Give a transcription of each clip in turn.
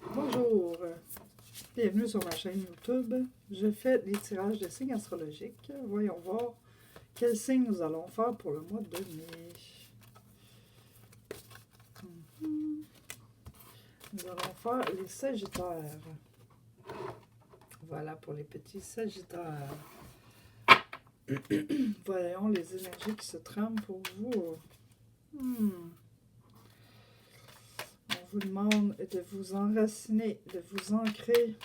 Bonjour, bienvenue sur ma chaîne YouTube. Je fais des tirages de signes astrologiques. Voyons voir quels signes nous allons faire pour le mois de mai. Nous allons faire les Sagittaires. Voilà pour les petits Sagittaires. Voyons les énergies qui se trament pour vous. On vous demande de vous enraciner, de vous ancrer.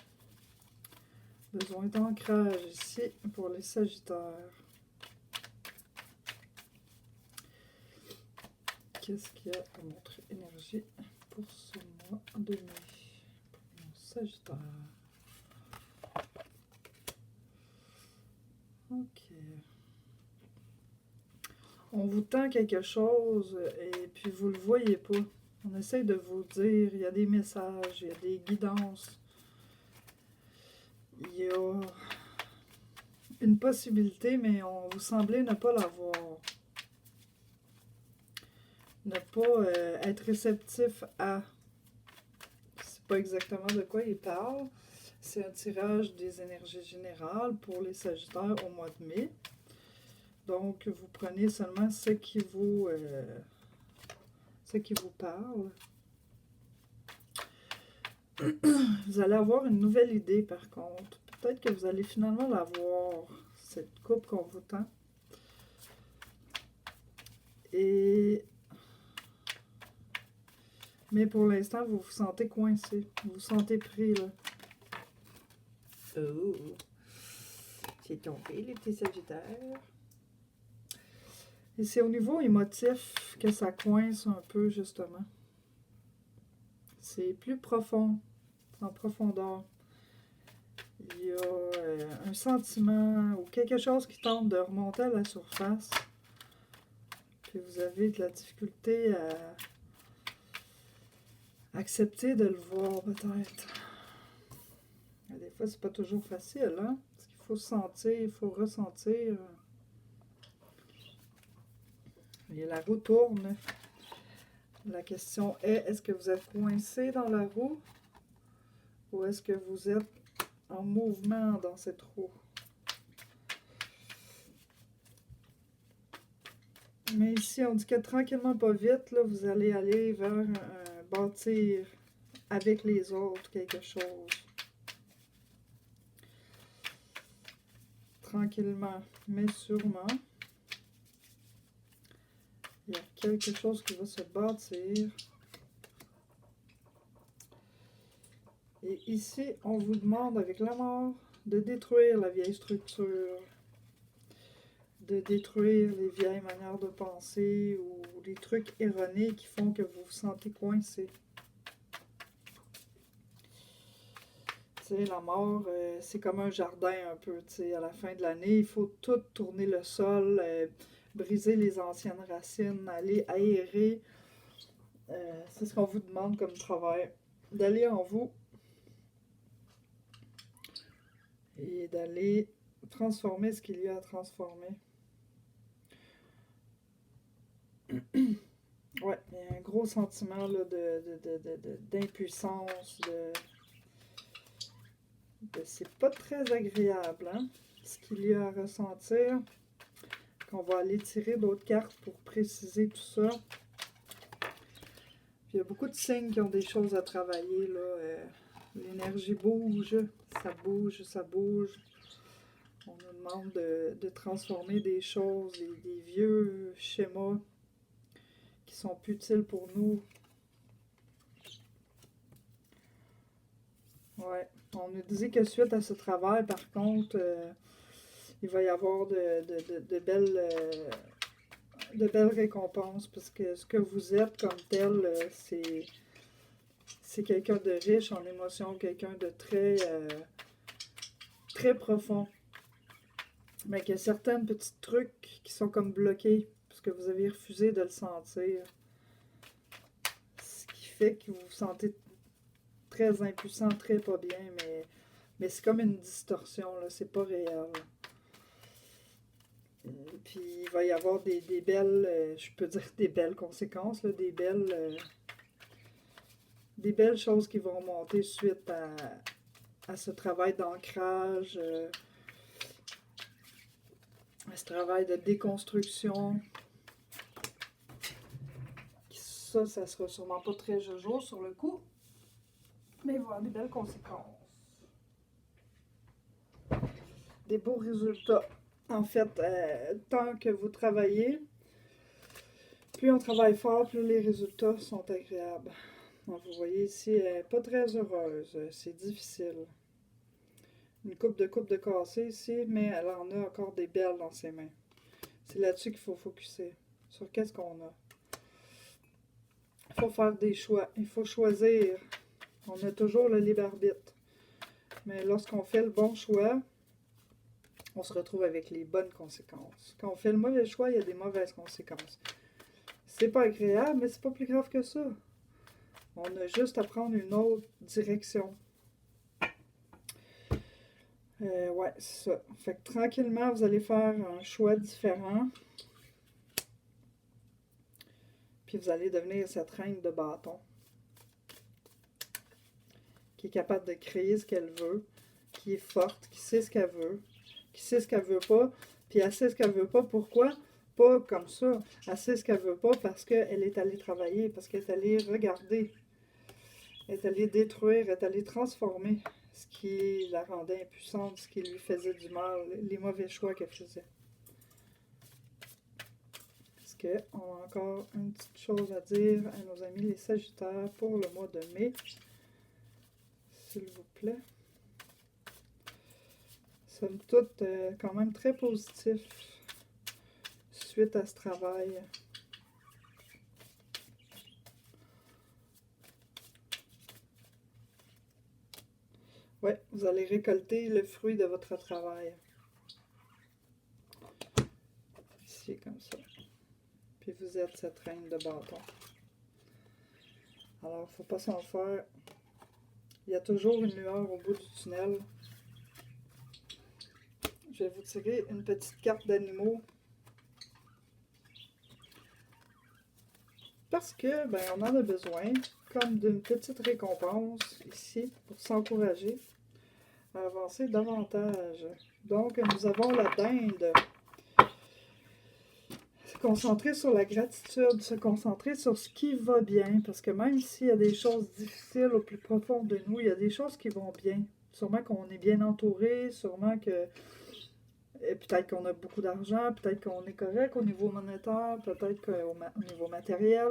Besoin d'ancrage ici pour les Sagittaires. Qu'est-ce qu'il y a comme autre énergie pour ce mois de mai? Pour mon Sagittaire. Ok. On vous tend quelque chose et puis vous ne le voyez pas. On essaie de vous dire, il y a des messages, il y a des guidances. Il y a une possibilité, mais vous semblez ne pas la voir. Ne pas être réceptif à... Je ne sais pas exactement de quoi il parle. C'est un tirage des énergies générales pour les Sagittaires au mois de mai. Donc, vous prenez seulement ce qui vous parle. Vous allez avoir une nouvelle idée, par contre. Peut-être que vous allez finalement l'avoir, cette coupe qu'on vous tend. Mais pour l'instant, vous vous sentez coincé. Vous vous sentez pris, là. Oh! C'est tombé, les petits Sagittaires. Et c'est au niveau émotif que ça coince un peu, justement. C'est plus profond, en profondeur. Il y a un sentiment ou quelque chose qui tente de remonter à la surface. Puis vous avez de la difficulté à accepter de le voir, peut-être. Des fois, c'est pas toujours facile, hein? Parce qu'il faut sentir, il faut ressentir. Et la roue tourne. La question est, est-ce que vous êtes coincé dans la roue? Ou est-ce que vous êtes en mouvement dans cette roue? Mais ici, on dit que tranquillement, pas vite, là, vous allez aller vers bâtir avec les autres quelque chose. Tranquillement, mais sûrement. Il y a quelque chose qui va se bâtir. Et ici, on vous demande avec la mort de détruire la vieille structure, de détruire les vieilles manières de penser ou les trucs erronés qui font que vous vous sentez coincé. Tu sais, la mort, c'est comme un jardin un peu, tu sais, à la fin de l'année, il faut tout tourner le sol, briser les anciennes racines, aller aérer. C'est ce qu'on vous demande comme travail, d'aller en vous et d'aller transformer ce qu'il y a à transformer. Ouais, il y a un gros sentiment là, d'impuissance, c'est pas très agréable, hein, ce qu'il y a à ressentir. On va aller tirer d'autres cartes pour préciser tout ça. Puis il y a beaucoup de signes qui ont des choses à travailler, là. L'énergie bouge, ça bouge, ça bouge. On nous demande de transformer des choses, des vieux schémas qui sont plus utiles pour nous. Ouais. On nous disait que suite à ce travail, par contre, il va y avoir de belles récompenses, parce que ce que vous êtes comme tel, c'est quelqu'un de riche en émotions, quelqu'un de très profond. Mais qu'il y a certains petits trucs qui sont comme bloqués, parce que vous avez refusé de le sentir. Ce qui fait que vous vous sentez très impuissant, très pas bien, mais c'est comme une distorsion, là, c'est pas réel. Puis il va y avoir des belles, je peux dire des belles conséquences, là, des des belles choses qui vont monter suite à ce travail d'ancrage, à ce travail de déconstruction. Ça sera sûrement pas très jojo sur le coup, mais il va y avoir des belles conséquences. Des beaux résultats. En fait, tant que vous travaillez, plus on travaille fort, plus les résultats sont agréables. Donc, vous voyez ici, elle n'est pas très heureuse. C'est difficile. Une coupe de cassé ici, mais elle en a encore des belles dans ses mains. C'est là-dessus qu'il faut focuser. Sur qu'est-ce qu'on a. Il faut faire des choix. Il faut choisir. On a toujours le libre arbitre. Mais lorsqu'on fait le bon choix, on se retrouve avec les bonnes conséquences. Quand on fait le mauvais choix, il y a des mauvaises conséquences. C'est pas agréable, mais c'est pas plus grave que ça. On a juste à prendre une autre direction. Ouais, c'est ça. Fait que tranquillement, vous allez faire un choix différent. Puis vous allez devenir cette reine de bâton. Qui est capable de créer ce qu'elle veut. Qui est forte, qui sait ce qu'elle veut. Qui sait ce qu'elle veut pas. Puis elle sait ce qu'elle veut pas. Pourquoi? Pas comme ça. Elle sait ce qu'elle veut pas parce qu'elle est allée travailler, parce qu'elle est allée regarder. Elle est allée détruire, elle est allée transformer ce qui la rendait impuissante, ce qui lui faisait du mal, les mauvais choix qu'elle faisait. Est-ce qu'on a encore une petite chose à dire à nos amis les Sagittaires pour le mois de mai? S'il vous plaît. Somme toute, quand même très positif suite à ce travail. Ouais, vous allez récolter le fruit de votre travail. Ici, comme ça. Puis vous êtes cette reine de bâton. Alors, il ne faut pas s'en faire. Il y a toujours une lueur au bout du tunnel. Je vais vous tirer une petite carte d'animaux. Parce que, ben, on en a besoin, comme d'une petite récompense ici, pour s'encourager à avancer davantage. Donc, nous avons la dinde. Se concentrer sur la gratitude, se concentrer sur ce qui va bien, parce que même s'il y a des choses difficiles au plus profond de nous, il y a des choses qui vont bien. Sûrement qu'on est bien entouré, sûrement que peut-être qu'on a beaucoup d'argent, peut-être qu'on est correct au niveau monétaire, peut-être qu'au niveau matériel.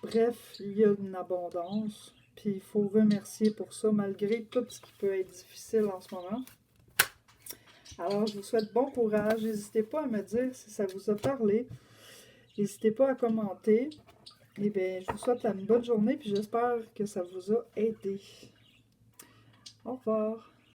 Bref, il y a une abondance, puis il faut remercier pour ça, malgré tout ce qui peut être difficile en ce moment. Alors, je vous souhaite bon courage. N'hésitez pas à me dire si ça vous a parlé. N'hésitez pas à commenter. Et bien, je vous souhaite une bonne journée, puis j'espère que ça vous a aidé. Au revoir.